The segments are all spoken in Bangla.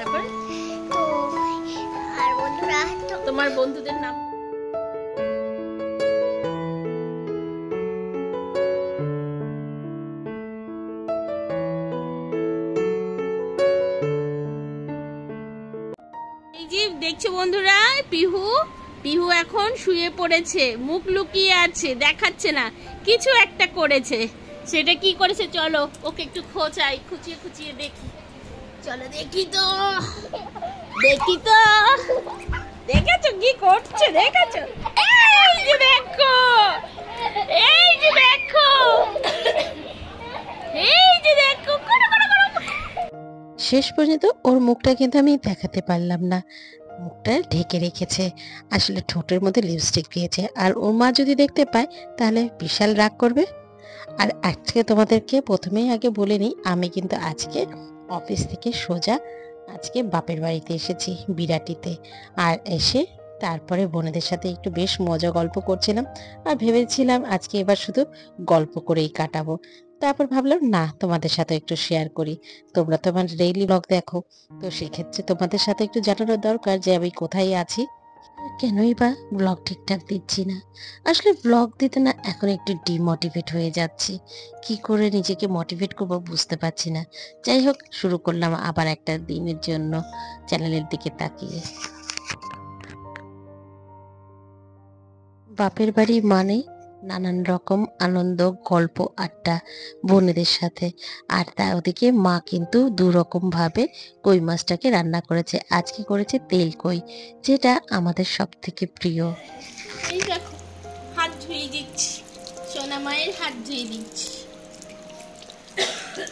তারপরে তো আর বন্ধুরা তোমার বন্ধুদের নাম এই যে দেখছো বন্ধুরা, পিহু পিহু এখন শুয়ে পড়েছে, মুখ লুকিয়ে আছে, দেখাচ্ছে না, কিছু একটা করেছে। সেটা কি করেছে চলো ওকে একটু খোঁচাই, খুঁচিয়ে খুঁচিয়ে দেখি। চলো দেখি তো, দেখি তো, দেখেছো কি করছে, দেখেছো? এই যে দেখো, এই যে দেখো, এই যে দেখো। শেষ পর্যন্ত ওর মুখটা কিন্তু আমি দেখাতে পারলাম না, মুখটা ঢেকে রেখেছে। আসলে ঠোঁটের মধ্যে লিপস্টিক দিয়েছে, আর ওর মা যদি দেখতে পায় তাহলে বিশাল রাগ করবে। আর আজকে তোমাদেরকে প্রথমেই আগে বলে নিই, আমি কিন্তু আজকে অফিস থেকে সোজা আজকে বাপের বাড়িতে এসেছি বিরাটিতে। আর এসে তারপরে বোনেদের সাথে একটু বেশ মজা গল্প করছিলাম, আর ভেবেছিলাম আজকে এবার শুধু গল্প করেই কাটাবো। তারপর ভাবলাম না, তোমাদের সাথে একটু শেয়ার করি। তোমরা তো আমার ডেইলি ব্লগ দেখো, তো সেক্ষেত্রে তোমাদের সাথে একটু জানানো দরকার যে আমি কোথায় আছি, কেনই বা ব্লগ ঠিকঠাক দিচ্ছি না। আসলে ব্লগ দিতে না এখন একটু ডিমোটিভেট হয়ে যাচ্ছি, কি করে নিজেকে মোটিভেট করবো বুঝতে পারছি না। যাই হোক, শুরু করলাম আবার একটা দিনের জন্য চ্যানেলের দিকে তাকিয়ে। বাপের বাড়ি মানে নানান রকম আনন্দ, গল্প, আড্ডা বোনেদের সাথে। আর তার ওদিকে মা কিন্তু দুরকম ভাবে কই মাছটাকে রান্না করেছে। আজকে করেছে তেল কই, যেটা আমাদের সব থেকে প্রিয়। এই দেখো হাত ধুয়ে দিচ্ছি, সোনা মায়ের হাত ধুয়ে দিচ্ছি।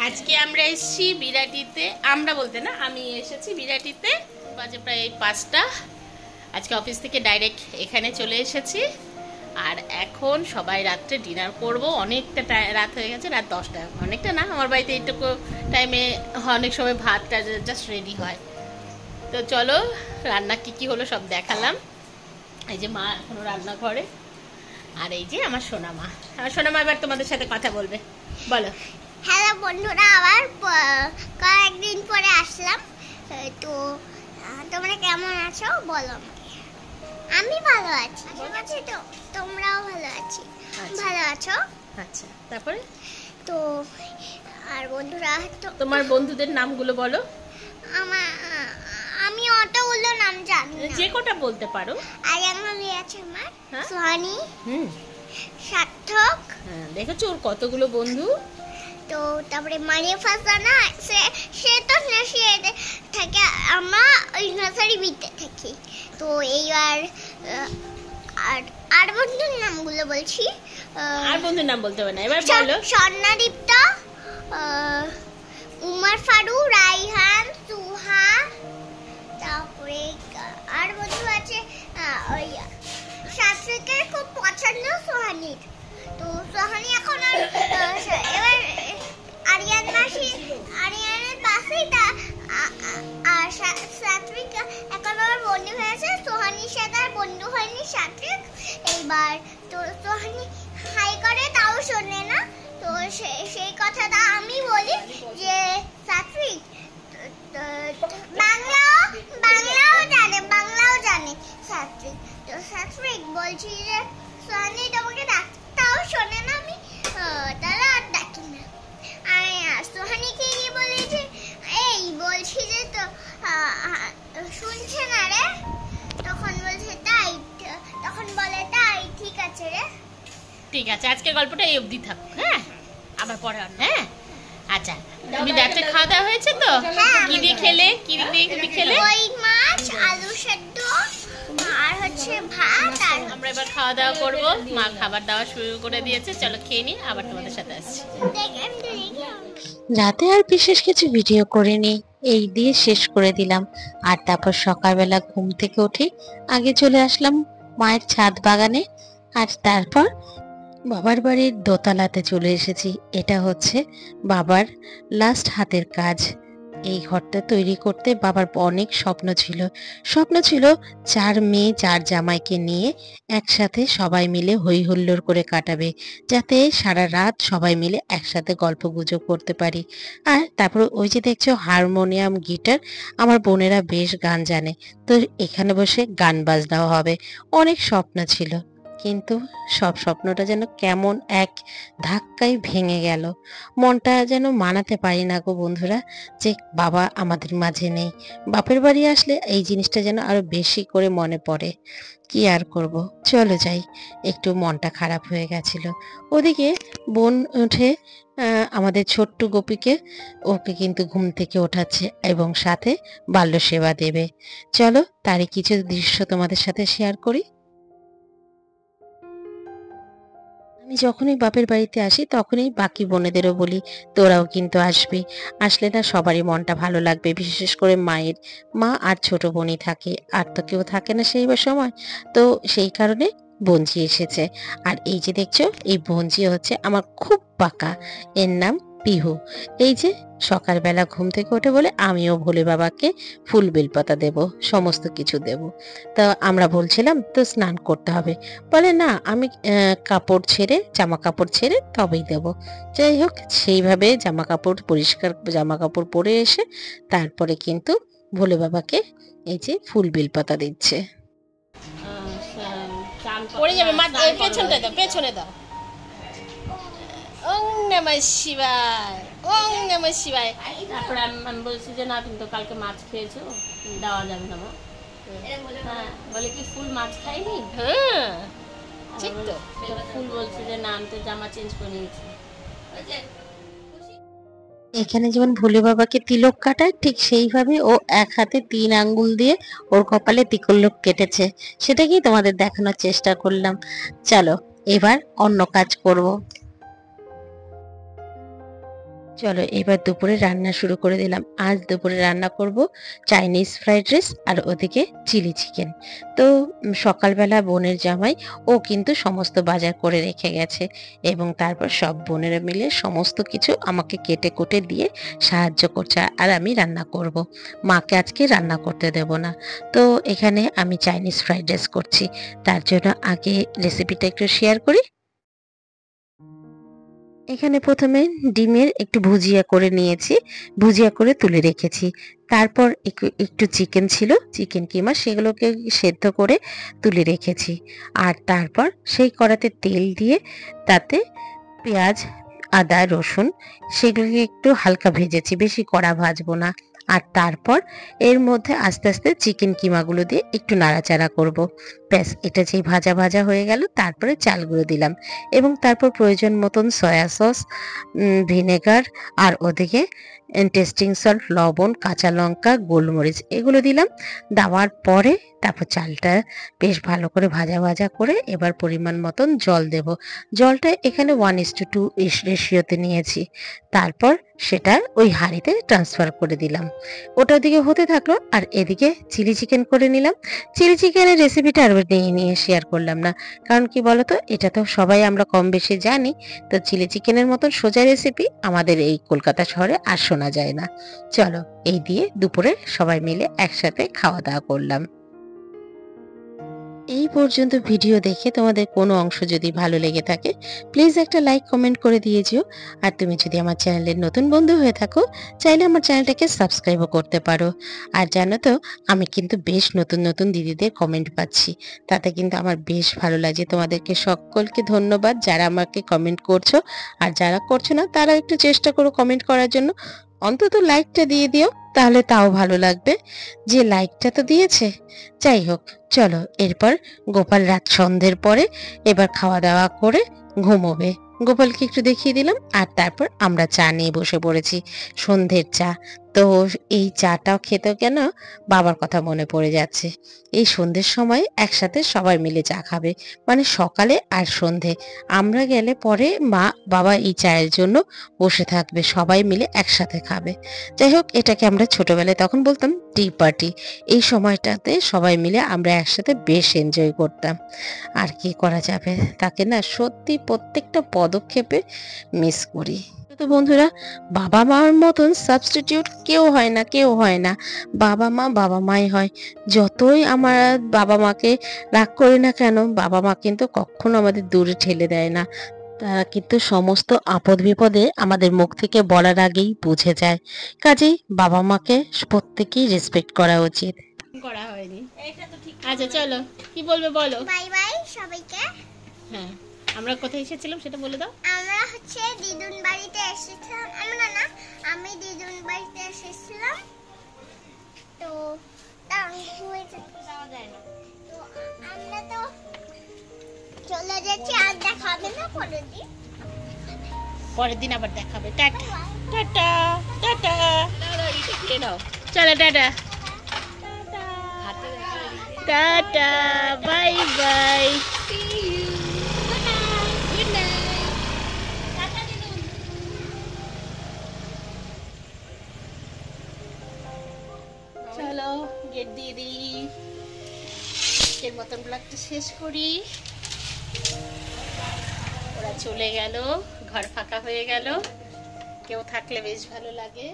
আজকে আমরা এসেছি বিরাটিতে, আমরা বলতে না আমি এসেছি বিরাটিতে, বাজে প্রায় 5টা। আজকে অফিস থেকে ডাইরেক্ট এখানে চলে এসেছি। আর এখন সবাই রাত্রে ডিনার করব। অনেকটা রাত হয়ে গেছে, রাত 10টা। অনেকটা না, আমার বাড়িতে এইটুকু টাইমে অনেক সময় ভাতটা জাস্ট রেডি হয়। তো চলো রান্না কি হলো সব দেখালাম। এই যে মা এখনো রান্নাঘরে, আর এই যে আমার সোনা মা। আমার সোনা মা এবার তোমাদের সাথে কথা বলবে, বলো। হ্যালো বন্ধুরা, আবার কয়েকদিন পরে আসলাম। তো তোমরা কেমন আছো বলো আমাকে। আমি ভালো আছি, ঠিক আছে? তো তোমরাও ভালো আছি, ভালো আছো? আচ্ছা, তারপরে তো আর বন্ধুরা তোমার বন্ধুদের নামগুলো বলো। আমি অতগুলো নাম জানি না, যে কটা বলতে পারো। আরিয়ান মামি আছে আমার, সোহানি, সার্থক। দেখেছো ওর কতগুলো বন্ধু। তো তারপরে মারিয়া ফাসানা, সে তো সে থাকে, আমরা ওই নার্সারি বিতে থাকি। তো এইবার আর বন্ধুর নামগুলো বলছি। আর বন্ধুর নাম বলতে হবে না, এবার বলো। স্বর্ণদীপ্তা, উমর ফারু, রাইহান, সুহা। তারপরে আর বন্ধু আছে ওই সাত্বিকের খুব পছন্দ সোহানির। তো সোহানি এখন আর এবার আরিয়ান মাসি, আরিয়ানের পাশেই আর সাত্বিক এখন আমার বন্ধু হয়েছে। সোহানির সাথে আর বন্ধু হয়নি সাত্বিক। এইবার তো সোহানি হাই করে, তাও শোনে না। তো সেই কথাটা আমি বলি যে সাত্বিক বাংলাও জানে সাত্বিক। তো সাত্বিক বলছি যে সোহানি তোমাকে ডাকতেও শোনে না, আমি তাহলে আর ডাকি না। আর সোহানিকে গিয়ে বলি যে এই বলছি যে তো শুনছে না রে। তখন বলছে তাই, তখন বলে তাই, ঠিক আছে রে। ঠিক আছে, আজকের গল্পটা এই অবধি থাক, হ্যাঁ? আবার পরে আর, হ্যাঁ? আচ্ছা, তুমি রাতে খাওয়া দাওয়া হয়েছে তো? কি দিয়ে খেলে, কি দিয়ে খেলে? ওই মাছ, আলু সেদ্ধ আর হচ্ছে ভাত। আর আমরা এবার খাওয়া দাওয়া করব। মা খাবার দাওয়া শুরু করে দিয়েছে, চলো খেয়ে নিই, আবার তোমাদের সাথে আসছি। রাতে আর বিশেষ কিছু ভিডিও করিনি, এই দিয়ে শেষ করে দিলাম। আর তারপর সকালবেলা ঘুম থেকে উঠে আগে চলে আসলাম মায়ের ছাদ বাগানে। আর তারপর বাবার বাড়ির দোতলাতে চলে এসেছি। এটা হচ্ছে বাবার লাস্ট হাতের কাজ। এই ঘরটা তৈরি করতে বাবার অনেক স্বপ্ন ছিল। স্বপ্ন ছিল 4 মেয়ে 4 জামাইকে নিয়ে একসাথে সবাই মিলে হই হুল্লোড় করে কাটাবে, যাতে সারা রাত সবাই মিলে একসাথে গল্পগুজব করতে পারি। আর তারপর ওই যে দেখছো হারমোনিয়াম, গিটার, আমার বোনেরা বেশ গান জানে, তো এখানে বসে গান বাজনাও হবে। অনেক স্বপ্ন ছিল, কিন্তু সব স্বপ্নটা যেন কেমন এক ধাক্কায় ভেঙে গেল। মনটা যেন মানাতে পারি না গো বন্ধুরা, যে বাবা আমাদের মাঝে নেই। বাপের বাড়ি আসলে এই জিনিসটা যেন আরো বেশি করে মনে পড়ে। কি আর করব, চলো যাই। একটু মনটা খারাপ হয়ে গেছিল। ওদিকে বোন উঠে আমাদের ছোট্ট গোপীকে, ওকে কিন্তু ঘুম থেকে ওঠাচ্ছে এবং সাথে বাল্য সেবা দেবে। চলো তারই কিছু দৃশ্য তোমাদের সাথে শেয়ার করি। আমি যখনই বাপের বাড়িতে আসি তখনই বাকি বোনেদেরও বলি তোরাও কিন্তু আসবি, আসলে না সবারই মনটা ভালো লাগবে, বিশেষ করে মায়ের। মা আর ছোট বোনই থাকে, আর তো কেউ থাকে না সেই সময়। তো সেই কারণে বোনঝি এসেছে। আর এই যে দেখছো, এই বোনঝি হচ্ছে আমার খুব পাকা, এর নাম পিহু। এই যে সকালবেলা ঘুম থেকে ওঠে বলে আমিও ভোলে বাবাকে ফুল বেলপাতা দেব, সমস্ত কিছু দেব। তা আমরা বলছিলাম তো স্নান করতে হবে, বলে না আমি কাপড় ছেড়ে, জামা কাপড় ছেড়ে তবেই দেব। যাই হোক, সেইভাবে জামা কাপড়, পরিষ্কার জামা কাপড় পরে এসে তারপরে কিন্তু ভোলে বাবাকে এই যে ফুল বেলপাতা দিচ্ছে। পড়ে যাবে, পেছনটা দাও, পেছনে দাও। ওং নমঃ শিবায়, ওং নমঃ শিবায়। তারপরে আমি বলছি যে না তুমি তো কালকে মাছ খেয়েছো, দেওয়া যাবে না মা। হ্যাঁ, বলে কি ফুল মাছ খাইনি? হ্যাঁ ঠিক তো। ফুল বলছে যে না আমি তো জামা চেঞ্জ করে নিয়েছি। এখানে যেমন ভোলে বাবাকে তিলক কাটায়, ঠিক সেইভাবে ও এক হাতে 3 আঙ্গুল দিয়ে ওর কপালে তিলক কেটেছে। সেটাকেই তোমাদের দেখানোর চেষ্টা করলাম। চলো এবার অন্য কাজ করব। চলো এবার দুপুরে রান্না শুরু করে দিলাম। আজ দুপুরে রান্না করব চাইনিজ ফ্রাইড রাইস আর ওদিকে চিলি চিকেন। তো সকালবেলা বোনের জামাই ও কিন্তু সমস্ত বাজার করে রেখে গেছে এবং তারপর সব বোনেরা মিলে সমস্ত কিছু আমাকে কেটে কুটে দিয়ে সাহায্য করছে, আর আমি রান্না করব। মাকে আজকে রান্না করতে দেব না। তো এখানে আমি চাইনিজ ফ্রাইড রাইস করছি, তার জন্য আগে রেসিপিটা একটু শেয়ার করি। এখানে প্রথমে ডিমের একটু ভুজিয়া করে নিয়েছি, ভুজিয়া করে তুলে রেখেছি। তারপর একটু চিকেন ছিল, চিকেন কিমা, সেগুলোকে সেদ্ধ করে তুলে রেখেছি। আর তারপর সেই কড়াতে তেল দিয়ে তাতে পেঁয়াজ, আদা, রসুন সেগুলোকে একটু হালকা ভেজেছি, বেশি কড়া ভাজবো না। আর তারপর এর মধ্যে আস্তে আস্তে চিকেন কিমাগুলো দিয়ে একটু নাড়াচাড়া করব। ব্যাস, এটা যেই ভাজা ভাজা হয়ে গেল তারপরে চালগুলো দিলাম এবং তারপর প্রয়োজন মতন সয়া সস, ভিনেগার, আর ওদিকে টেস্টিং সল্ট, লবণ, কাঁচা লঙ্কা, গোলমরিচ এগুলো দিলাম। দেওয়ার পরে তারপর চালটা বেশ ভালো করে ভাজা ভাজা করে এবার পরিমাণ মতন জল দেব। জলটা এখানে 1:2 রেশিওতে নিয়েছি। তারপর সেটা ওই হাঁড়িতে ট্রান্সফার করে দিলাম। ওটা ওদিকে হতে থাকলো আর এদিকে চিলি চিকেন করে নিলাম। চিলি চিকেনের রেসিপিটা আর নিয়ে শেয়ার করলাম না, কারণ কি বলতো, এটা তো সবাই আমরা কম বেশি জানি। তো চিলি চিকেনের মতন সোজা রেসিপি আমাদের এই কলকাতা শহরে আর শোনা যায় না। চলো এই দিয়ে দুপুরে সবাই মিলে একসাথে খাওয়া দাওয়া করলাম। এই পর্যন্ত ভিডিও দেখে তোমাদের কোনো অংশ যদি ভালো লেগে থাকে প্লিজ একটা লাইক কমেন্ট করে দিয়ে যেও। আর তুমি যদি আমার চ্যানেলের নতুন বন্ধু হয়ে থাকো চাইলে আমার চ্যানেলটাকে সাবস্ক্রাইবও করতে পারো। আর জানো তো, আমি কিন্তু বেশ নতুন নতুন দিদিদের কমেন্ট পাচ্ছি, তাতে কিন্তু আমার বেশ ভালো লাগে। তোমাদেরকে সকলকে ধন্যবাদ যারা আমাকে কমেন্ট করছো, আর যারা করছো না তারা একটু চেষ্টা করো কমেন্ট করার জন্য। অন্তত লাইকটা দিয়ে দিও, তাহলে তাও ভালো লাগবে যে লাইকটা তো দিয়েছে। যাই হোক, চলো এরপর গোপাল রাত সন্ধ্যের পরে এবার খাওয়া দাওয়া করে ঘুমোবে। গোপালকে একটু দেখিয়ে দিলাম আর তারপর আমরা চা নিয়ে বসে পড়েছি, সন্ধ্যের চা। তো এই চাটাও খেতেও কেন বাবার কথা মনে পড়ে যাচ্ছে। এই সন্ধ্যের সময় একসাথে সবাই মিলে চা খাবে, মানে সকালে আর সন্ধে। আমরা গেলে পরে মা বাবা এই চায়ের জন্য বসে থাকবে, সবাই মিলে একসাথে খাবে। যাই হোক, এটাকে আমরা ছোটবেলায় তখন বলতাম টি পার্টি। এই সময়টাতে সবাই মিলে আমরা একসাথে বেশ এনজয় করতাম। আর কি করা যাবে, তাকে না সত্যি প্রত্যেকটা পদক্ষেপে মিস করি। তো বন্ধুরা, বাবা মার মতন সাবস্টিটিউট কেউ হয় না, কেউ হয় না। বাবা মাই হয়। যতই আমরা বাবা মাকে রাগ করি না কেন, বাবা মা কিন্তু কখনো আমাদের দূরে ঠেলে দেয় না। তারা কিন্তু সমস্ত আপদ বিপদে আমাদের মুখ থেকে বলার আগেই বুঝে যায়। কাজেই বাবা মাকে প্রত্যেকেই রেসপেক্ট করা উচিত। করা হয়নি। আচ্ছা চলো, কি বলবে বলো। বাই বাই সবাইকে। হ্যাঁ, আমরা কোথায় এসেছিলাম সেটা বলে দাও। আমরা হচ্ছে দিদুন বাড়িতে এসেছিলাম। আমি দিদুন বাড়িতে এসেছিলাম। তো আমরা তো চলে যাচ্ছি, আর দেখা হবে না পরের দিন আবার দেখাবে। Tata tata tata. চলো টাটা টাটা, বাই বাই। চলো গেট দিয়ে দিই, এর মতন ব্লগটা শেষ করি। ওরা চলে গেল, ঘর ফাঁকা হয়ে গেল। কেউ থাকলে বেশ ভালো লাগে।